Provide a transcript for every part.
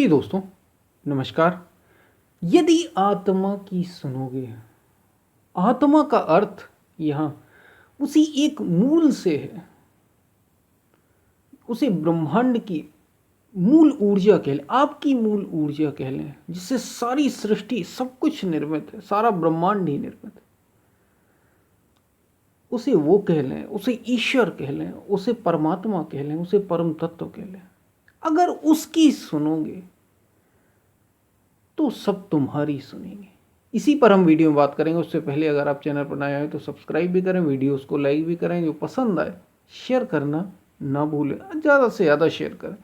प्रिय दोस्तों, नमस्कार। यदि आत्मा की सुनोगे, आत्मा का अर्थ यहाँ उसी एक मूल से है। उसे ब्रह्मांड की मूल ऊर्जा कह लें, आपकी मूल ऊर्जा कह लें, जिससे सारी सृष्टि सब कुछ निर्मित है, सारा ब्रह्मांड ही निर्मित है। उसे वो कह लें, उसे ईश्वर कह लें, उसे परमात्मा कह लें, उसे परम तत्व कह लें। अगर उसकी सुनोगे तो सब तुम्हारी सुनेंगे। इसी पर हम वीडियो में बात करेंगे। उससे पहले अगर आप चैनल पर नए आए तो सब्सक्राइब भी करें, वीडियोस को लाइक भी करें, जो पसंद आए शेयर करना ना भूलें, ज़्यादा से ज़्यादा शेयर करें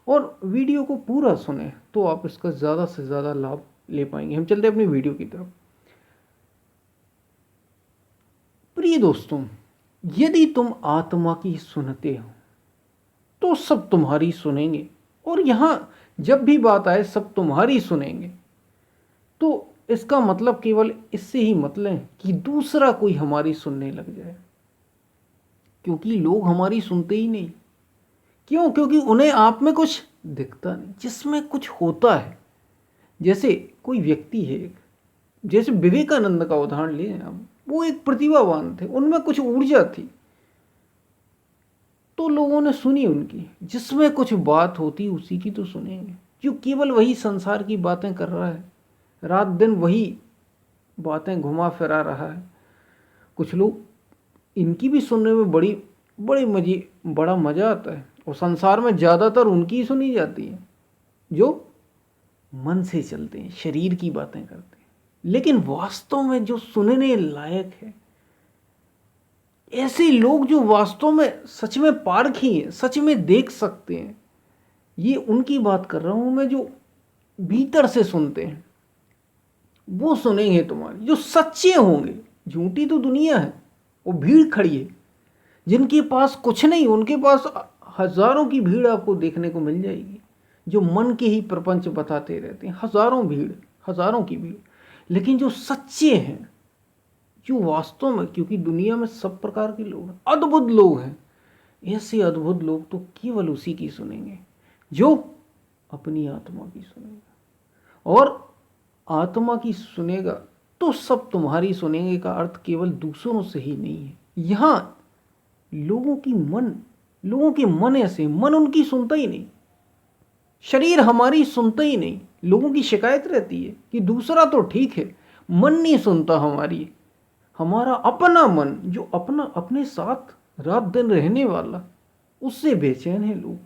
और वीडियो को पूरा सुने तो आप इसका ज़्यादा से ज़्यादा लाभ ले पाएंगे। हम चलते हैं अपनी वीडियो की तरफ। प्रिय दोस्तों, यदि तुम आत्मा की सुनते हो तो सब तुम्हारी सुनेंगे। और यहाँ जब भी बात आए सब तुम्हारी सुनेंगे तो इसका मतलब केवल इससे ही मतलब कि दूसरा कोई हमारी सुनने लग जाए, क्योंकि लोग हमारी सुनते ही नहीं। क्यों? क्योंकि उन्हें आप में कुछ दिखता नहीं, जिसमें कुछ होता है। जैसे कोई व्यक्ति है, जैसे विवेकानंद का उदाहरण लें आप, वो एक प्रतिभावान थे, उनमें कुछ ऊर्जा थी तो लोगों ने सुनी उनकी। जिसमें कुछ बात होती उसी की तो सुनेंगे। जो केवल वही संसार की बातें कर रहा है, रात दिन वही बातें घुमा फिरा रहा है, कुछ लोग इनकी भी सुनने में बड़ा मज़ा आता है। और संसार में ज़्यादातर उनकी ही सुनी जाती है जो मन से चलते हैं, शरीर की बातें करते हैं। लेकिन वास्तव में जो सुनने लायक है, ऐसे लोग जो वास्तव में सच में पारखी हैं, सच में देख सकते हैं, ये उनकी बात कर रहा हूं मैं, जो भीतर से सुनते हैं वो सुनेंगे तुम्हारी, जो सच्चे होंगे। झूठी तो दुनिया है, वो भीड़ खड़ी है। जिनके पास कुछ नहीं, उनके पास हजारों की भीड़ आपको देखने को मिल जाएगी, जो मन के ही प्रपंच बताते रहते हैं। हजारों की भीड़। लेकिन जो सच्चे हैं, जो वास्तव में, क्योंकि दुनिया में सब प्रकार के लोग हैं, अद्भुत लोग हैं, ऐसे अद्भुत लोग तो केवल उसी की सुनेंगे जो अपनी आत्मा की सुनेगा। और आत्मा की सुनेगा तो सब तुम्हारी सुनेंगे का अर्थ केवल दूसरों से ही नहीं है। यहाँ लोगों के मन ऐसे, मन उनकी सुनता ही नहीं, शरीर हमारी सुनता ही नहीं। लोगों की शिकायत रहती है कि दूसरा तो ठीक है, मन नहीं सुनता हमारी। हमारा अपना मन, जो अपने साथ रात दिन रहने वाला, उससे बेचैन है लोग,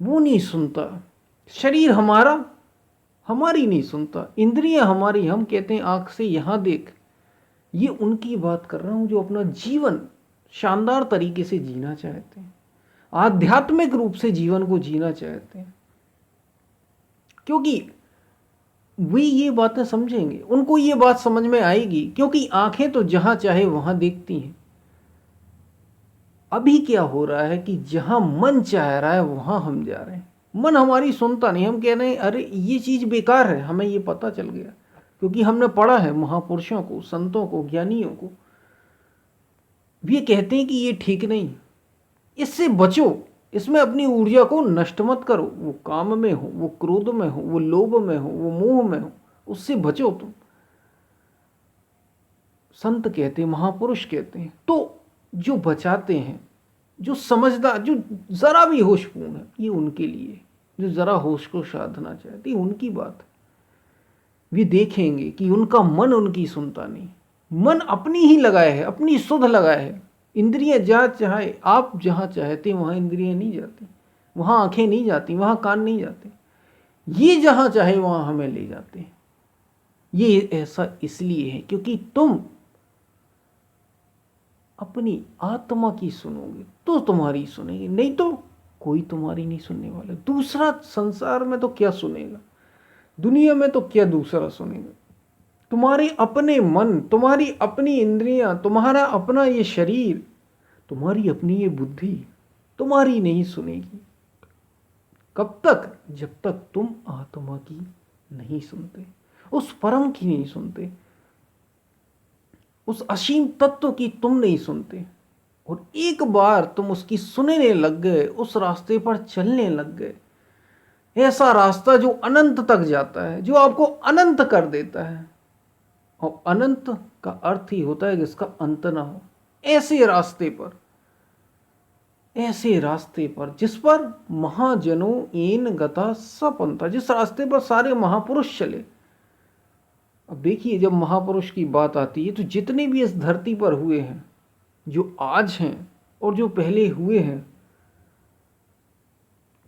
वो नहीं सुनता। शरीर हमारी नहीं सुनता। इंद्रियां हमारी, हम कहते हैं आंख से यहां देख, ये उनकी बात कर रहा हूं जो अपना जीवन शानदार तरीके से जीना चाहते हैं, आध्यात्मिक रूप से जीवन को जीना चाहते हैं। क्योंकि वे ये बातें समझेंगे, उनको ये बात समझ में आएगी, क्योंकि आंखें तो जहां चाहे वहां देखती हैं। अभी क्या हो रहा है कि जहां मन चाह रहा है वहां हम जा रहे हैं। मन हमारी सुनता नहीं। हम कह रहे हैं अरे ये चीज बेकार है, हमें ये पता चल गया, क्योंकि हमने पढ़ा है महापुरुषों को, संतों को, ज्ञानियों को। वे कहते हैं कि ये ठीक नहीं, इससे बचो, इसमें अपनी ऊर्जा को नष्ट मत करो। वो काम में हो, वो क्रोध में हो, वो लोभ में हो, वो मोह में हो, उससे बचो तुम। संत कहते हैं, महापुरुष कहते हैं। तो जो बचाते हैं, जो समझदार, जो जरा भी होशपूर्ण है, ये उनके लिए, जो जरा होश को साधना चाहते हैं, उनकी बात है। वे देखेंगे कि उनका मन उनकी सुनता नहीं। मन अपनी ही लगाए है, अपनी सुध लगाए है। इंद्रियां जहाँ चाहे, आप जहाँ चाहते वहाँ इंद्रियां नहीं जाती, वहाँ आंखें नहीं जाती, वहाँ कान नहीं जाते। ये जहाँ चाहे वहाँ हमें ले जाते हैं। ये ऐसा इसलिए है क्योंकि तुम अपनी आत्मा की सुनोगे तो तुम्हारी सुनेगी, नहीं तो कोई तुम्हारी नहीं सुनने वाला। दूसरा संसार में तो क्या सुनेगा, दुनिया में तो क्या दूसरा सुनेगा। तुम्हारे अपने मन, तुम्हारी अपनी इंद्रियां, तुम्हारा अपना ये शरीर, तुम्हारी अपनी ये बुद्धि तुम्हारी नहीं सुनेगी। कब तक? जब तक तुम आत्मा की नहीं सुनते, उस परम की नहीं सुनते, उस असीम तत्व की तुम नहीं सुनते। और एक बार तुम उसकी सुनने लग गए, उस रास्ते पर चलने लग गए, ऐसा रास्ता जो अनंत तक जाता है, जो आपको अनंत कर देता है। और अनंत का अर्थ ही होता है कि इसका अंत ना हो। ऐसे रास्ते पर, ऐसे रास्ते पर जिस पर महाजनों एन गता सपंथा, जिस रास्ते पर सारे महापुरुष चले। अब देखिए, जब महापुरुष की बात आती है तो जितने भी इस धरती पर हुए हैं, जो आज हैं और जो पहले हुए हैं,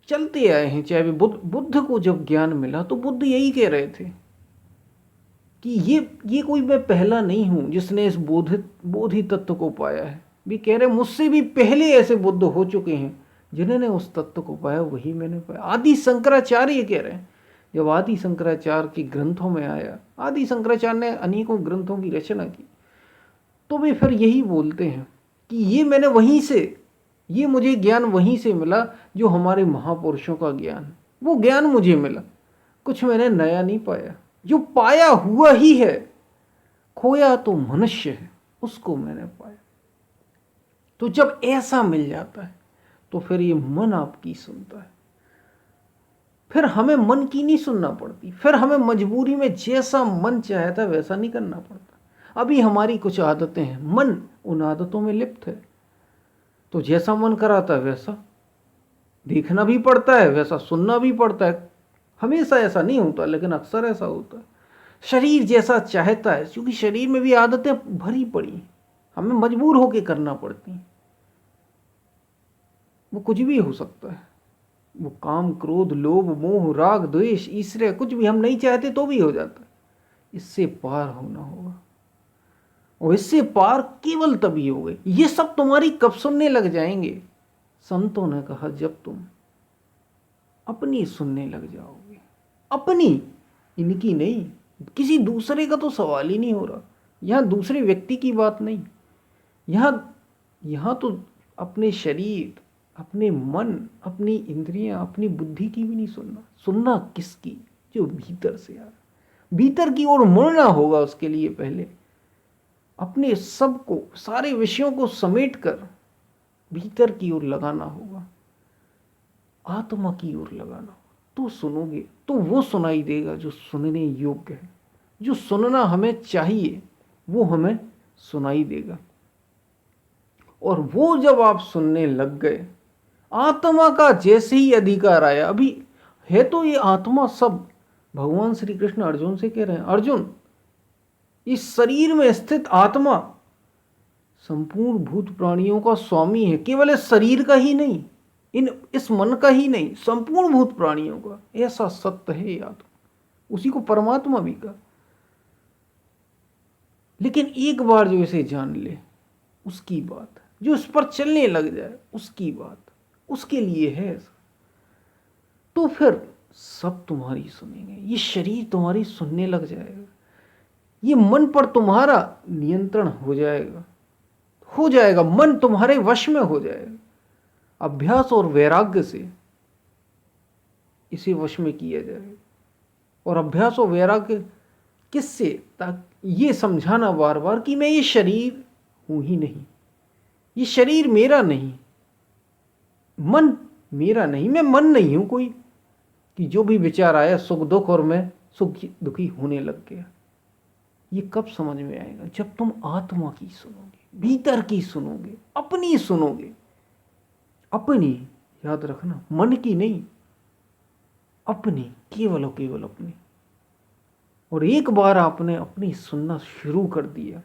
चलते आए हैं। चाहे वे बुद्ध को जब ज्ञान मिला तो बुद्ध यही कह रहे थे कि ये कोई मैं पहला नहीं हूं जिसने इस बोधि तत्व को पाया है। भी कह रहे मुझसे भी पहले ऐसे बुद्ध हो चुके हैं जिन्होंने उस तत्व को पाया, वही मैंने पाया। आदि शंकराचार्य कह रहे हैं, जब आदि शंकराचार्य की ग्रंथों में आया, आदि शंकराचार्य ने अनेकों ग्रंथों की रचना की, तो वे फिर यही बोलते हैं कि ये मैंने वहीं से, ये मुझे ज्ञान वहीं से मिला जो हमारे महापुरुषों का ज्ञान, वो ज्ञान मुझे मिला। कुछ मैंने नया नहीं पाया, जो पाया हुआ ही है। खोया तो मनुष्य है, उसको मैंने पाया। तो जब ऐसा मिल जाता है तो फिर ये मन आपकी सुनता है। फिर हमें मन की नहीं सुनना पड़ती, फिर हमें मजबूरी में जैसा मन चाहता वैसा नहीं करना पड़ता। अभी हमारी कुछ आदतें हैं, मन उन आदतों में लिप्त है, तो जैसा मन कराता है वैसा देखना भी पड़ता है, वैसा सुनना भी पड़ता है। हमेशा ऐसा नहीं होता, लेकिन अक्सर ऐसा होता है। शरीर जैसा चाहता है, क्योंकि शरीर में भी आदतें भरी पड़ी, हमें मजबूर होकर करना पड़ती। वो कुछ भी हो सकता है, वो काम, क्रोध, लोभ, मोह, राग, द्वेष, ईर्ष्या, कुछ भी हम नहीं चाहते तो भी हो जाता है। इससे पार होना होगा, और इससे पार केवल तभी होगा। ये सब तुम्हारी कब सुनने लग जाएंगे? संतों ने कहा, जब तुम अपनी सुनने लग जाओगे। अपनी, इनकी नहीं। किसी दूसरे का तो सवाल ही नहीं हो रहा। यहाँ दूसरे व्यक्ति की बात नहीं, यहाँ तो अपने शरीर, अपने मन, अपनी इंद्रियां, अपनी बुद्धि की भी नहीं सुनना। सुनना किसकी? जो भीतर से आ रहा। भीतर की ओर मुड़ना होगा। उसके लिए पहले अपने सब को, सारे विषयों को समेट कर भीतर की ओर लगाना होगा, आत्मा की ओर लगाना होगा। तो सुनोगे तो वो सुनाई देगा जो सुनने योग्य है। जो सुनना हमें चाहिए वो हमें सुनाई देगा। और वो जब आप सुनने लग गए, आत्मा का जैसे ही अधिकार आया, अभी है तो ये आत्मा सब, भगवान श्री कृष्ण अर्जुन से कह रहे हैं, अर्जुन इस शरीर में स्थित आत्मा संपूर्ण भूत प्राणियों का स्वामी है। केवल इस शरीर का ही नहीं, इस मन का ही नहीं, संपूर्ण भूत प्राणियों का। ऐसा सत्य है ये आत्मा, उसी को परमात्मा भी कहा। लेकिन एक बार जो इसे जान ले, उसकी बात, जो इस पर चलने लग जाए, उसकी बात, उसके लिए है ऐसा। तो फिर सब तुम्हारी सुनेंगे। ये शरीर तुम्हारी सुनने लग जाएगा, ये मन पर तुम्हारा नियंत्रण हो जाएगा, मन तुम्हारे वश में हो जाएगा। अभ्यास और वैराग्य से इसे वश में किया जाएगा। और अभ्यास और वैराग्य किससे? ताकि ये समझाना बार बार कि मैं ये शरीर हूं ही नहीं, ये शरीर मेरा नहीं, मन मेरा नहीं, मैं मन नहीं हूं कोई कि जो भी विचार आया सुख दुख और मैं सुख दुखी होने लग गया। ये कब समझ में आएगा? जब तुम आत्मा की सुनोगे, भीतर की सुनोगे, अपनी सुनोगे। अपनी, याद रखना, मन की नहीं, अपनी, केवल और केवल अपनी। और एक बार आपने अपनी सुनना शुरू कर दिया।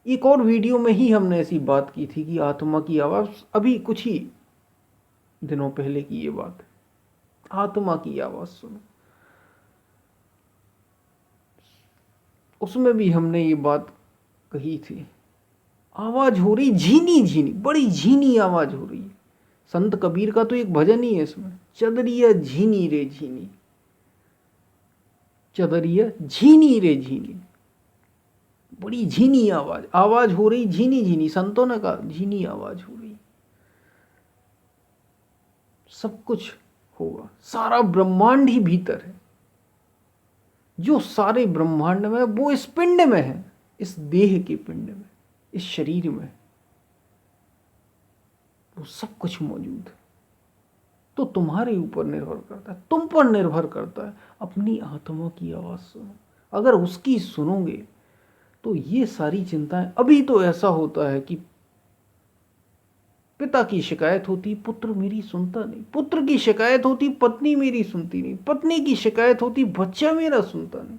एक और वीडियो में ही हमने ऐसी बात की थी कि आत्मा की आवाज, अभी कुछ ही दिनों पहले की ये बात है, आत्मा की आवाज सुनो। उसमें भी हमने ये बात कही थी, आवाज हो रही झीनी झीनी, बड़ी झीनी आवाज हो रही है। संत कबीर का तो एक भजन ही है इसमें, चदरिया झीनी रे झीनी, चदरिया झीनी रे झीनी, बड़ी झीनी आवाज हो रही, झीनी झीनी। संतों ने कहा झीनी आवाज हो रही। सब कुछ होगा, सारा ब्रह्मांड ही भीतर है। जो सारे ब्रह्मांड में, वो इस पिंड में है, इस देह के पिंड में, इस शरीर में, वो सब कुछ मौजूद है। तो तुम्हारे ऊपर निर्भर करता है, तुम पर निर्भर करता है। अपनी आत्मा की आवाज़ सुनो, अगर उसकी सुनोगे तो ये सारी चिंताएं। अभी तो ऐसा होता है कि पिता की शिकायत होती, पुत्र मेरी सुनता नहीं, पुत्र की शिकायत होती, पत्नी मेरी सुनती नहीं, पत्नी की शिकायत होती, बच्चा मेरा सुनता नहीं।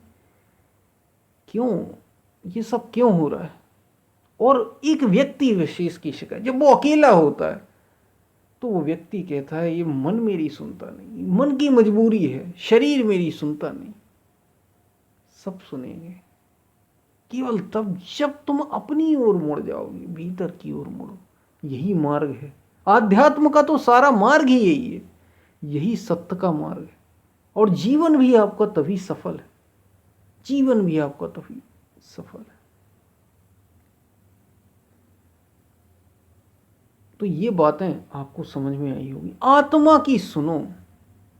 क्यों? ये सब क्यों हो रहा है? और एक व्यक्ति विशेष की शिकायत, जब वो अकेला होता है तो वो व्यक्ति कहता है ये मन मेरी सुनता नहीं, मन की मजबूरी है, शरीर मेरी सुनता नहीं। सब सुनेंगे केवल तब जब तुम अपनी ओर मुड़ जाओगे, भीतर की ओर मुड़ो। यही मार्ग है आध्यात्म का, तो सारा मार्ग ही यही है, यही सत्य का मार्ग है। और जीवन भी आपका तभी सफल है, जीवन भी आपका तभी सफल है। तो ये बातें आपको समझ में आई होगी। आत्मा की सुनो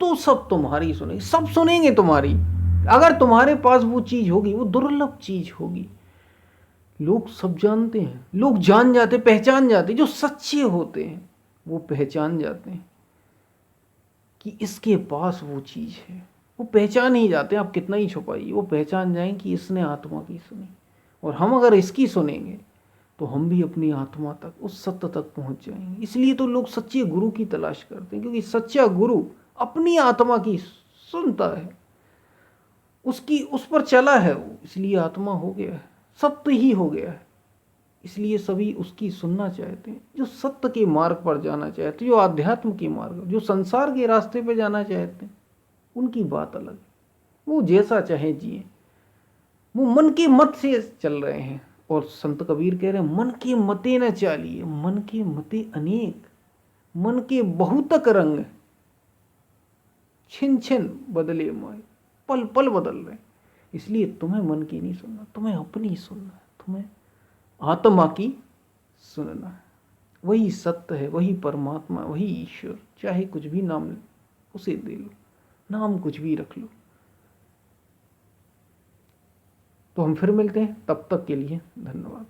तो सब तुम्हारी सुनेंगे, सब सुनेंगे तुम्हारी। अगर तुम्हारे पास वो चीज होगी, वो दुर्लभ चीज होगी। लोग सब जानते हैं, लोग जान जाते, पहचान जाते, जो सच्चे होते हैं वो पहचान जाते हैं कि इसके पास वो चीज है। वो पहचान ही जाते हैं, आप कितना ही छुपाइए, वो पहचान जाएं कि इसने आत्मा की सुनी। और हम अगर इसकी सुनेंगे तो हम भी अपनी आत्मा तक, उस सत्य तक पहुंच जाएंगे। इसलिए तो लोग सच्चे गुरु की तलाश करते हैं, क्योंकि सच्चा गुरु अपनी आत्मा की सुनता है, उसकी उस पर चला है वो, इसलिए आत्मा हो गया है, सत्य ही हो गया है। इसलिए सभी उसकी सुनना चाहते हैं, जो सत्य के मार्ग पर जाना चाहते हैं, जो आध्यात्म के मार्ग, जो संसार के रास्ते पर जाना चाहते हैं, उनकी बात अलग है। वो जैसा चाहे जिए, वो मन के मत से चल रहे हैं। और संत कबीर कह रहे हैं मन के मते न चालिए, मन के मते अनेक, मन के बहुतक रंग, छिन छिन बदले माए, पल पल बदल रहे। इसलिए तुम्हें मन की नहीं सुनना, तुम्हें अपनी सुनना है, तुम्हें आत्मा की सुनना है। वही सत्य है, वही परमात्मा, वही ईश्वर। चाहे कुछ भी नाम उसे दे लो, नाम कुछ भी रख लो। तो हम फिर मिलते हैं, तब तक के लिए धन्यवाद।